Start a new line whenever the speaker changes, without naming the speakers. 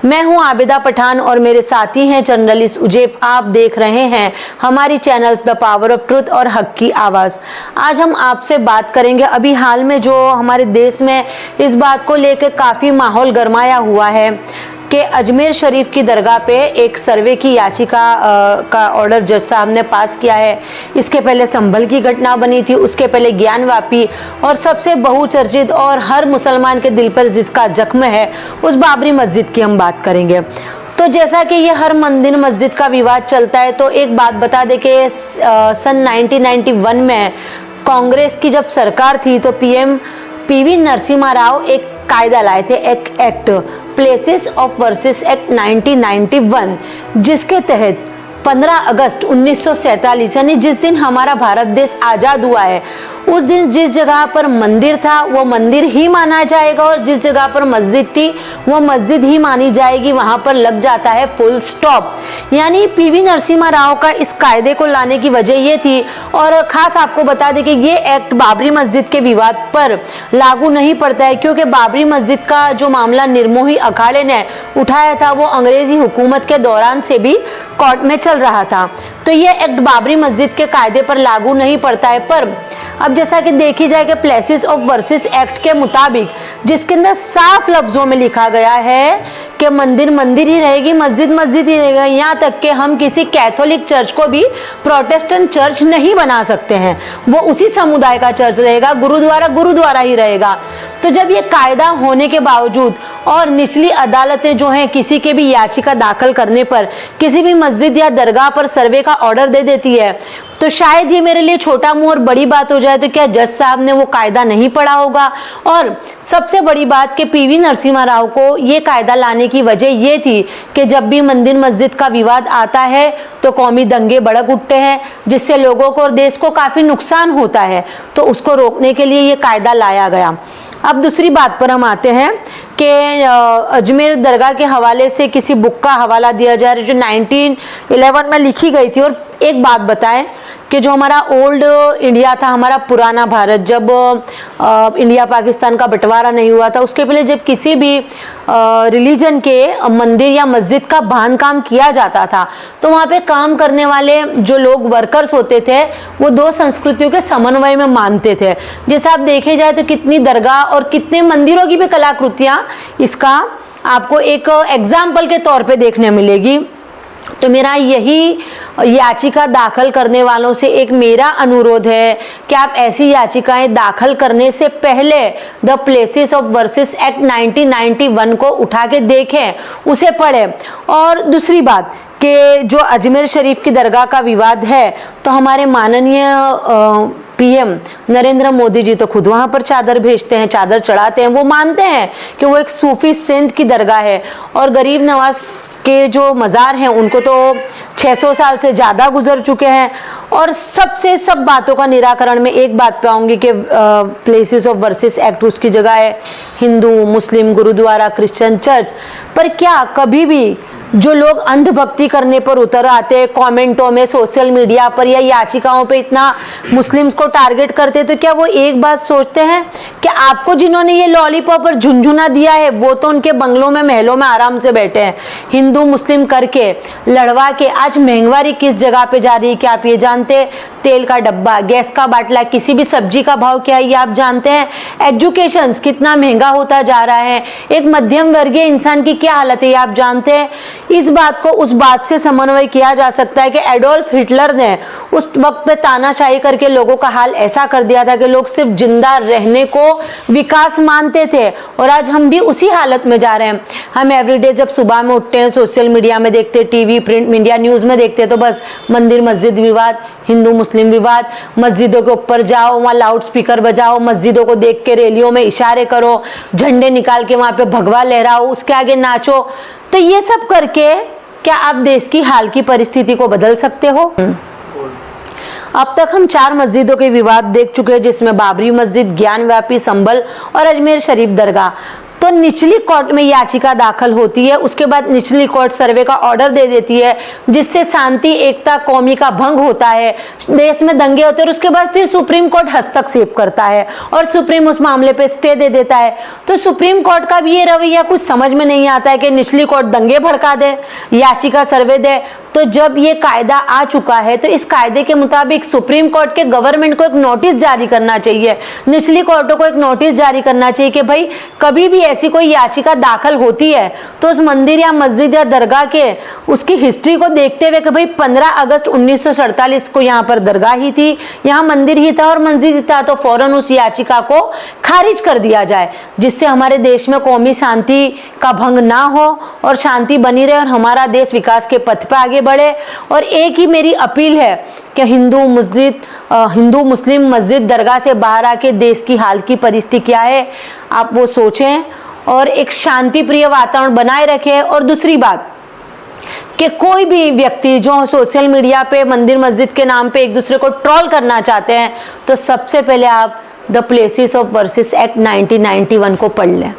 मैं हूं आबिदा पठान और मेरे साथी हैं जर्नलिस्ट उजैब। आप देख रहे हैं हमारी channels the power of truth और हक की आवाज़। आज हम आपसे बात करेंगे अभी हाल में जो हमारे देश में इस बात को लेकर काफ़ी माहौल गरमाया हुआ है कि अजमेर शरीफ की दरगाह पे एक सर्वे की याचिका का ऑर्डर जज साहब ने पास किया है। इसके पहले संभल की घटना बनी थी, उसके पहले ज्ञानवापी, और सबसे बहुचर्चित और हर मुसलमान के दिल पर जिसका जख्म है उस बाबरी मस्जिद की हम बात करेंगे। तो जैसा कि ये हर मंदिर मस्जिद का विवाद चलता है, तो एक बात बता दें कि सन 1991 में कांग्रेस की जब सरकार थी तो पीएम पीवी नरसिम्हा राव एक कायदा लाए थे, एक act, places of versus act 1991, जिसके तहत 15 अगस्त 1947 यानी जिस दिन हमारा भारत देश आज़ाद हुआ है उस दिन जिस जगह पर मंदिर था वो मंदिर ही माना जाएगा और जिस जगह पर मस्जिद थी वो मस्जिद ही मानी जाएगी। वहां पर लग जाता है फुल स्टॉप। यानी पीवी नरसिम्हा राव का इस कायदे को लाने की वजह ये थी। और खास आपको बता दें कि ये एक्ट बाबरी मस्जिद के विवाद पर लागू नहीं पड़ता है, क्योंकि बाबरी मस्जिद का जो मामला निर्मोही अखाड़े ने उठाया था वो अंग्रेजी हुकूमत के दौरान से भी कोर्ट में चल रहा था। तो ये एक्ट बाबरी मस्जिद के कायदे पर लागू नहीं पड़ता है। पर अब जैसा कि देखी जाए कि प्लेसेस ऑफ वर्सेस एक्ट के मुताबिक, जिसके अंदर साफ लफ्जों में लिखा गया है कि मंदिर मंदिर ही रहेगी, मस्जिद मस्जिद ही रहेगा, यहाँ तक कि हम किसी कैथोलिक चर्च को भी प्रोटेस्टेंट चर्च नहीं बना सकते हैं, वो उसी समुदाय का चर्च रहेगा, गुरुद्वारा गुरुद्वारा ही रहेगा। तो जब ये कायदा होने के बावजूद और निचली अदालतें जो हैं किसी के भी याचिका दाखिल करने पर किसी भी मस्जिद या दरगाह पर सर्वे का ऑर्डर दे देती है, तो शायद ये मेरे लिए छोटा मुंह और बड़ी बात हो जाए। तो क्या जज साहब ने वो कायदा नहीं पढ़ा होगा? और सबसे बड़ी बात कि पीवी नरसिम्हा राव को ये कायदा लाने की वजह ये थी कि जब भी मंदिर मस्जिद का विवाद आता है तो कौमी दंगे भड़क उठते हैं, जिससे लोगों को और देश को काफ़ी नुकसान होता है। तो उसको रोकने के लिए ये कायदा लाया गया। अब दूसरी बात पर हम आते हैं कि अजमेर दरगाह के हवाले से किसी बुक का हवाला दिया जा रहा है जो 1911 में लिखी गई थी। और एक बात बताएं कि जो हमारा ओल्ड इंडिया था, हमारा पुराना भारत, जब इंडिया पाकिस्तान का बंटवारा नहीं हुआ था, उसके पहले जब किसी भी रिलीजन के मंदिर या मस्जिद का बांधकाम किया जाता था तो वहाँ पे काम करने वाले जो लोग वर्कर्स होते थे वो दो संस्कृतियों के समन्वय में मानते थे। जैसे आप देखे जाए तो कितनी दरगाह और कितने मंदिरों की भी कलाकृतियाँ इसका आपको एक एग्जाम्पल के तौर पे देखने मिलेगी। तो मेरा यही याचिका दाखिल करने वालों से एक मेरा अनुरोध है कि आप ऐसी याचिकाएं दाखिल करने से पहले the places of versus act 1991 को उठा के देखें, उसे पढ़ें। और दूसरी बात कि जो अजमेर शरीफ की दरगाह का विवाद है, तो हमारे माननीय पीएम नरेंद्र मोदी जी तो खुद वहां पर चादर भेजते हैं, चादर चढ़ाते हैं। वो मानते हैं कि वो एक सूफी संत की दरगाह है और गरीब नवाज के जो मज़ार हैं उनको तो 600 साल से ज़्यादा गुजर चुके हैं। और सब बातों का निराकरण में एक बात पे आऊँगी कि प्लेसेस ऑफ वर्सेस एक्ट उसकी जगह है हिंदू, मुस्लिम, गुरुद्वारा, क्रिश्चियन चर्च। पर क्या कभी भी जो लोग अंधभक्ति करने पर उतर आते हैं कमेंटों में, सोशल मीडिया पर या याचिकाओं पे इतना मुस्लिम्स को टारगेट करते हैं, तो क्या वो एक बात सोचते हैं कि आपको जिन्होंने ये लॉलीपॉप और झुनझुना दिया है वो तो उनके बंगलों में महलों में आराम से बैठे हैं, हिंदू मुस्लिम करके लड़वा के आज महंगाई किस जगह पे जा रही है क्या आप ये जानते हैं? तेल का डब्बा, गैस का बाटला, किसी भी सब्जी का भाव क्या है ये आप जानते हैं? एजुकेशन कितना महंगा होता जा रहा है, एक मध्यम वर्गीय इंसान की क्या हालत है ये आप जानते हैं? इस बात को उस बात से समन्वय किया जा सकता है कि एडोल्फ हिटलर ने उस वक्त पे तानाशाही करके लोगों का हाल ऐसा कर दिया था कि लोग सिर्फ जिंदा रहने को विकास मानते थे, और आज हम भी उसी हालत में जा रहे हैं। हम एवरीडे जब सुबह में उठते हैं सोशल मीडिया में देखते हैं, टीवी, प्रिंट मीडिया, न्यूज़ में देखते हैं, तो बस मंदिर मस्जिद विवाद, हिंदू मुस्लिम विवाद, मस्जिदों के ऊपर जाओ, वहाँ लाउड स्पीकर बजाओ, मस्जिदों को देख के रैलियों में इशारे करो, झंडे निकाल के वहाँ पे भगवा लहराओ, उसके आगे नाचो। तो ये सब करके क्या आप देश की हाल की परिस्थिति को बदल सकते हो? अब तक हम 4 मस्जिदों के विवाद देख चुके हैं, जिसमें बाबरी मस्जिद, ज्ञानवापी, संभल और अजमेर शरीफ दरगाह। तो निचली कोर्ट में याचिका दाखिल होती है। उसके बाद निचली कोर्ट सर्वे का ऑर्डर दे देती है, जिससे शांति एकता कौमी का भंग होता है, देश में दंगे होते हैं। और उसके बाद फिर सुप्रीम कोर्ट हस्तक्षेप करता है और सुप्रीम उस मामले पे स्टे दे देता है। तो सुप्रीम कोर्ट का भी ये रवैया कुछ समझ में नहीं आता है कि निचली कोर्ट दंगे भड़का दे, याचिका सर्वे दे। तो जब ये कायदा आ चुका है तो इस कायदे के मुताबिक सुप्रीम कोर्ट के गवर्नमेंट को एक नोटिस जारी करना चाहिए, निचली कोर्टों को एक नोटिस जारी करना चाहिए कि भाई कभी भी ऐसी कोई याचिका दाखिल होती है तो उस मंदिर या मस्जिद या दरगाह के उसकी हिस्ट्री को देखते हुए कि भाई 15 अगस्त 1947 को यहाँ पर दरगाह ही थी, यहाँ मंदिर ही था और मस्जिद ही था, तो फौरन उस याचिका को खारिज कर दिया जाए, जिससे हमारे देश में कौमी शांति का भंग ना हो और शांति बनी रहे और हमारा देश विकास के पथ पर आगे बढ़े। और एक ही मेरी अपील है कि हिंदू मुस्लिम मस्जिद दरगाह से बाहर आके देश की हाल की परिस्थिति क्या है आप वो सोचें और एक शांति प्रिय वातावरण बनाए रखें। और दूसरी बात कि कोई भी व्यक्ति जो सोशल मीडिया पे मंदिर मस्जिद के नाम पे एक दूसरे को ट्रोल करना चाहते हैं तो सबसे पहले आप the places of versus act 1991 को पढ़ लें।